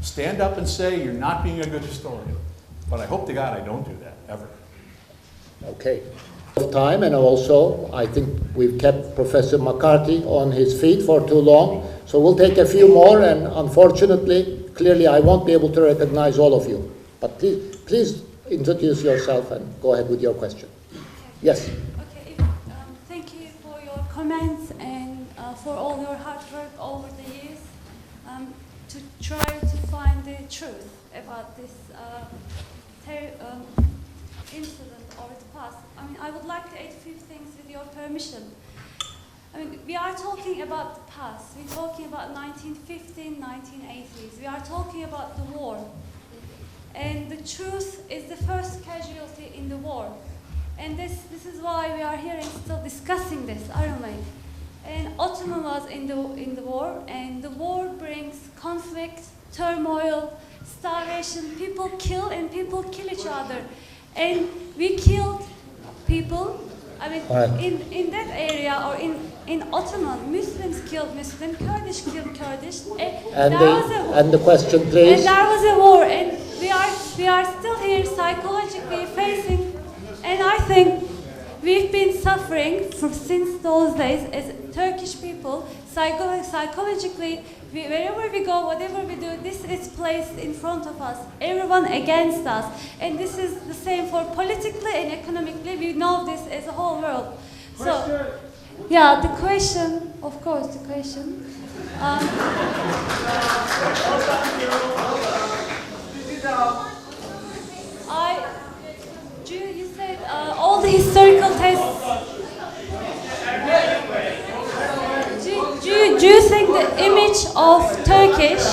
stand up and say you're not being a good historian. But I hope to God I don't do that, ever. Okay. Time, and also I think we've kept Professor McCarthy on his feet for too long, so we'll take a few more, and unfortunately, clearly I won't be able to recognize all of you. But please introduce yourself and go ahead with your question. Yes. Okay. Thank you for your comments and for all your hard work over the years to try to find the truth about this incident over the past. I mean, I would like to add a few things with your permission. I mean, we are talking about the past. We're talking about 1915, 1980s. We are talking about the war. And the truth is the first casualty in the war. And this is why we are here and still discussing this, aren't we? And Ottoman was in the war, and the war brings conflict, turmoil, starvation. People kill and people kill each other. And we killed people. I mean, in that area, or in Ottoman, Muslims killed Muslims, Kurdish killed Kurdish. And the question, please. And there was a war, and we are still here psychologically facing. And I think we've been suffering since those days as Turkish people, psychologically. Wherever we go, whatever we do, this is placed in front of us. Everyone against us. And this is the same for politically and economically. We know this as a whole world. So, yeah, the question, of course, the question. You said all the historical tests. Do you think the image of Turkish?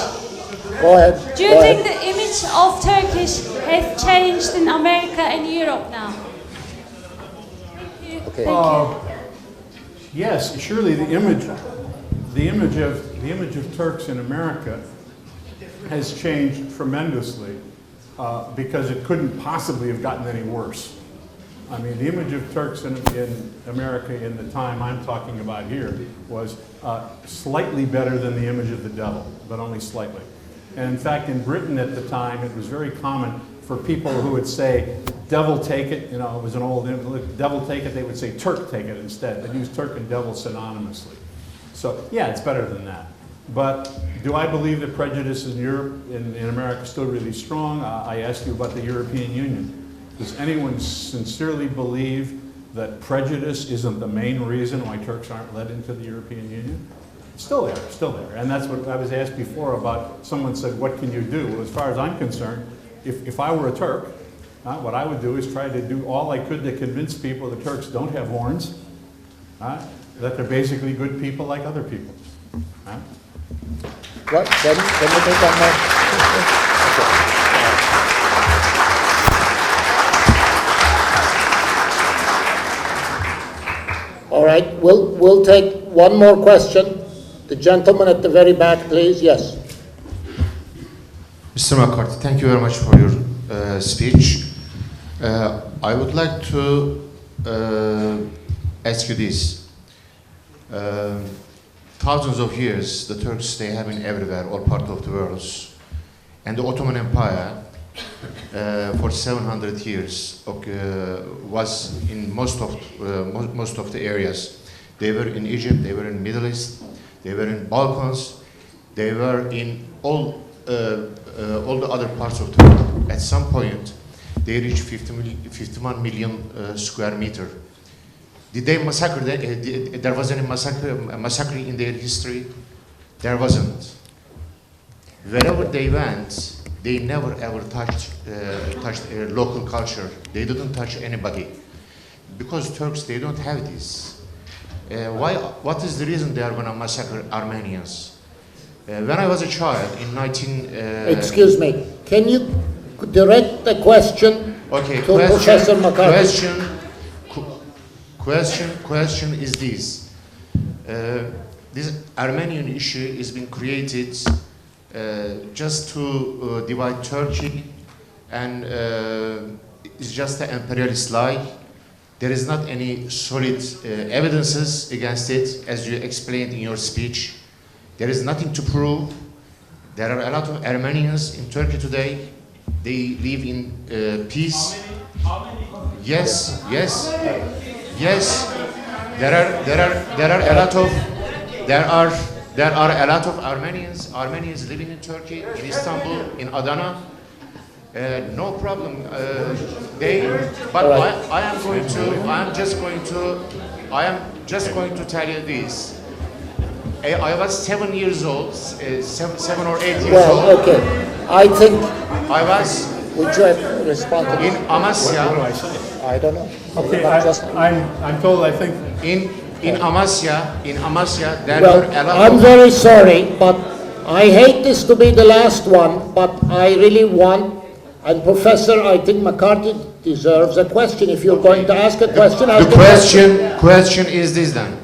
Go ahead. Do you think the image of Turkish has changed in America and Europe now? Thank you. Okay. Thank you. Yes, surely the image of Turks in America has changed tremendously because it couldn't possibly have gotten any worse. I mean, the image of Turks in America in the time I'm talking about here was slightly better than the image of the devil, but only slightly. And in fact, in Britain at the time, it was very common for people who would say, devil take it, you know, it was an old, devil take it, they would say Turk take it instead. They'd use Turk and devil synonymously. So, yeah, it's better than that. But do I believe that prejudice in Europe, in America, is still really strong? I asked you about the European Union. Does anyone sincerely believe that prejudice isn't the main reason why Turks aren't let into the European Union? It's still there, still there. And that's what I was asked before about, someone said, what can you do? Well, as far as I'm concerned, if I were a Turk, what I would do is try to do all I could to convince people the Turks don't have horns, that they're basically good people like other people. What? Can we take one more? Okay. All right, we'll take one more question. The gentleman at the very back, please. Yes. Mr. McCarthy, thank you very much for your speech. I would like to ask you this. Thousands of years, the Turks, they have been everywhere, all parts of the world. And the Ottoman Empire, for 700 years, was in most of the areas. They were in Egypt, they were in Middle East, they were in Balkans, they were in all the other parts of the world. At some point, they reached 51 million square meter. Did they massacre? There was any massacre in their history? There wasn't. Wherever they went, they never ever touched local culture. They didn't touch anybody. Because Turks, they don't have this. What is the reason they are going to massacre Armenians? When I was a child in Excuse me, can you direct the question to Professor McCarthy? Question is this. This Armenian issue has been created just to divide Turkey, and it's just an imperialist lie. There is not any solid evidences against it, as you explained in your speech. There is nothing to prove. There are a lot of Armenians in Turkey today. They live in peace. Yes, yes, yes. There are a lot of Armenians living in Turkey, in Istanbul, in Adana. No problem. But I am just going to tell you this. I was 7 years old, 7 or 8 years old. Well, okay. I think. I was. Would you have responded? In Amasya. What do I say? I don't know. Okay, I'm told, I think. In Amasya, there Well, were a lot I'm of. very sorry, but I hate this to be the last one, but I really want, and Professor, I think McCarthy deserves a question. If you're going to ask a question, ask The question is this then.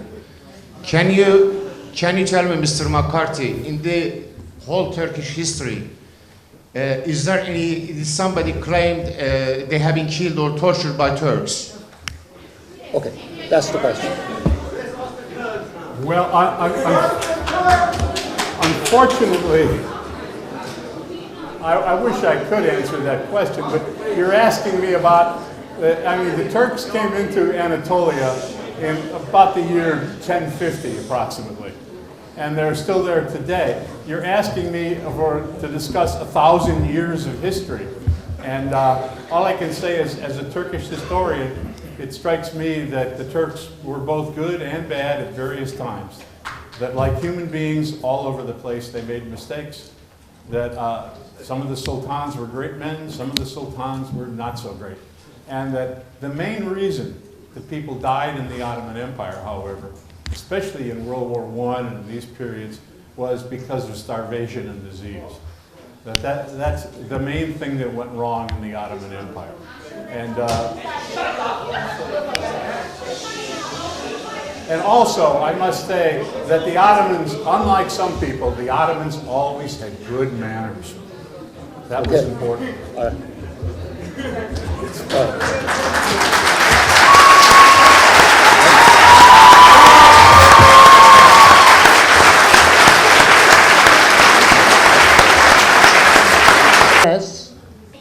Can you tell me, Mr. McCarthy, in the whole Turkish history, is somebody claimed they have been killed or tortured by Turks? Okay, that's the question. Well, unfortunately, I wish I could answer that question, but you're asking me about, the Turks came into Anatolia in about the year 1050 approximately, and they're still there today. You're asking me to discuss 1,000 years of history, and all I can say is, as a Turkish historian, it strikes me that the Turks were both good and bad at various times. That like human beings all over the place, they made mistakes. That some of the sultans were great men, some of the sultans were not so great. And that the main reason that people died in the Ottoman Empire, however, especially in World War I and these periods, was because of starvation and disease. That's the main thing that went wrong in the Ottoman Empire. And also, I must say that the Ottomans, unlike some people, the Ottomans always had good manners. That was important.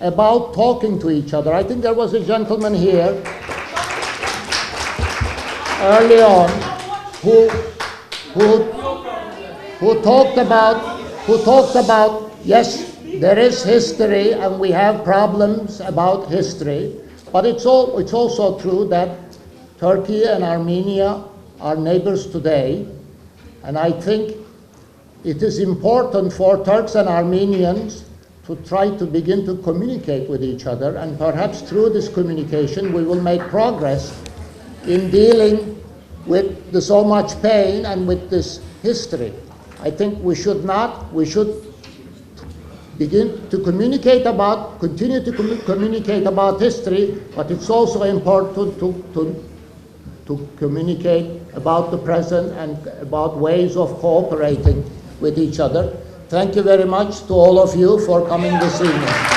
About talking to each other. I think there was a gentleman here early on who talked about yes, there is history and we have problems about history, but it's also true that Turkey and Armenia are neighbors today, and I think it is important for Turks and Armenians to try to begin to communicate with each other, and perhaps through this communication we will make progress in dealing with the so much pain and with this history. I think we should begin to communicate about, continue to communicate about history, but it's also important to communicate about the present and about ways of cooperating with each other. Thank you very much to all of you for coming this evening.